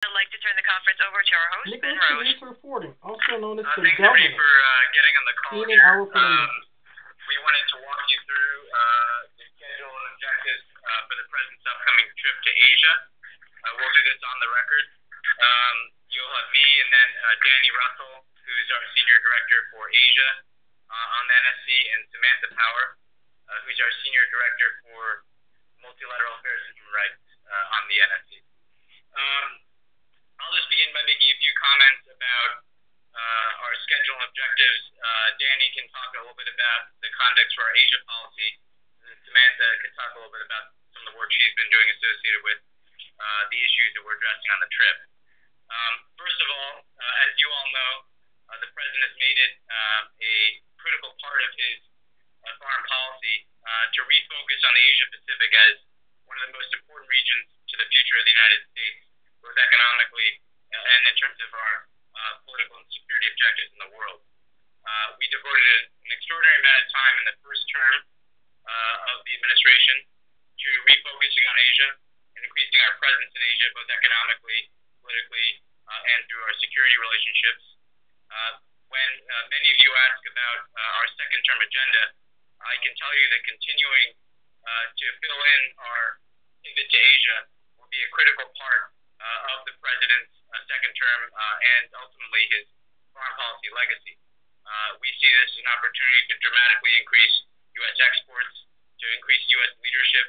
I'd like to turn the conference over to our host, Ben Rose. Nicholas reporting, also known as the Thanks governor. everybody for getting on the call here. We wanted to walk you through the schedule and objectives for the president's upcoming trip to Asia. We'll do this on the record. You'll have me and then Danny Russell, who's our Senior Director for Asia on the NSC, and Samantha Power, who's our Senior Director for Multilateral Affairs and Human Rights on the NSC. I'll just begin by making a few comments about our schedule and objectives. Danny can talk a little bit about the context for our Asia policy, and then Samantha can talk a little bit about some of the work she's been doing associated with the issues that we're addressing on the trip. First of all, as you all know, the President has made it a critical part of his foreign policy to refocus on the Asia Pacific as one of the most important regions to the future of the United States, both economically and in terms of our political and security objectives in the world. We devoted an extraordinary amount of time in the first term of the administration to refocusing on Asia and increasing our presence in Asia, both economically, politically, and through our security relationships. When many of you ask about our second term agenda, I can tell you that continuing to fill in our pivot to Asia will be a critical part of the President's second term and ultimately his foreign policy legacy. We see this as an opportunity to dramatically increase U.S. exports, to increase U.S. leadership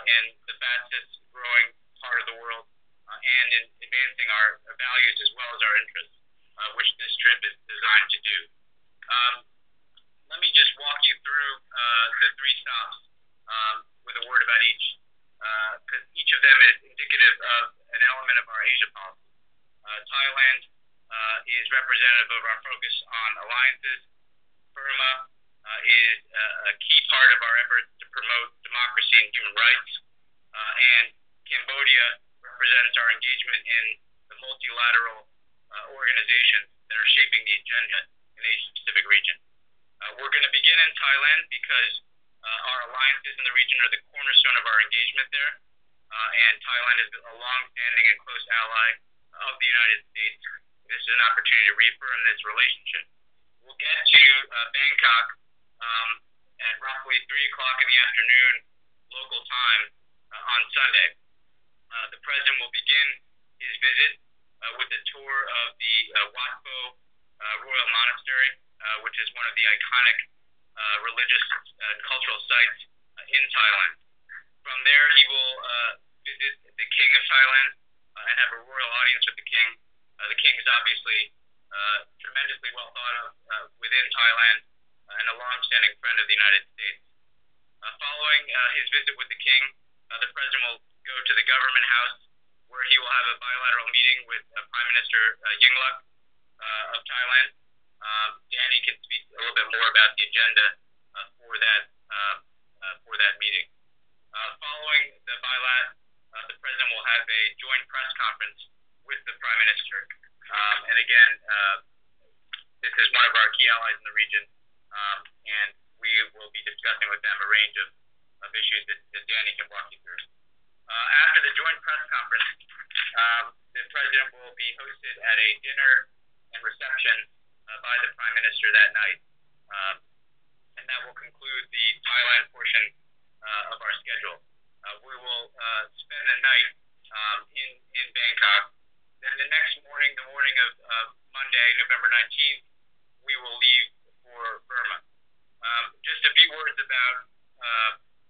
in the fastest growing part of the world, and in advancing our values as well as our interests, which this trip is designed to do. Let me just walk you through the three stops with a word about each, because each of them is indicative of an element of our Asia policy. Thailand is representative of our focus on alliances. Burma is a key part of our efforts to promote democracy and human rights. And Cambodia represents our engagement in the multilateral organizations that are shaping the agenda in the Asia-Pacific region. We're going to begin in Thailand because our alliances in the region are the cornerstone of our engagement there, and Thailand is a long-standing and close ally of the United States. This is an opportunity to reaffirm this relationship. We'll get to Bangkok at roughly 3 o'clock in the afternoon local time on Sunday. The President will begin his visit with a tour of the Wat Pho Royal Monastery, which is one of the iconic religious and cultural sites in Thailand. From there, he will visit the King of Thailand and have a royal audience with the King. The King is obviously tremendously well thought of within Thailand and a long-standing friend of the United States. Following his visit with the King, the President will go to the government house, where he will have a bilateral meeting with Prime Minister Yingluck of Thailand. Danny can speak a little bit more about the agenda for that meeting. Following the bilat, the President will have a joint press conference with the Prime Minister. And again, this is one of our key allies in the region, and we will be discussing with them a range of issues that Danny can walk you through. After the joint press conference, the President will be hosted at a dinner and reception by the Prime Minister that night. And that will conclude the Thailand portion of our schedule. We will spend the night in Bangkok. Then the next morning, the morning of Monday, November 19th, we will leave for Burma. Just a few words about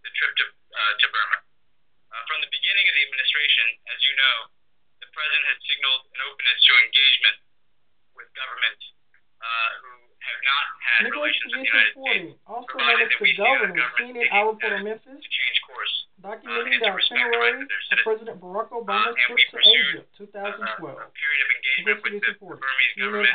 the trip to Burma. From the beginning of the administration, as you know, the President has signaled an openness to engagement with governments who have not had relations with the United States, also known as the governor, seen in iReport on Memphis, to change course, documenting the itinerary of President Barack Obama's trip to Asia, 2012. A period of engagement with the Burmese government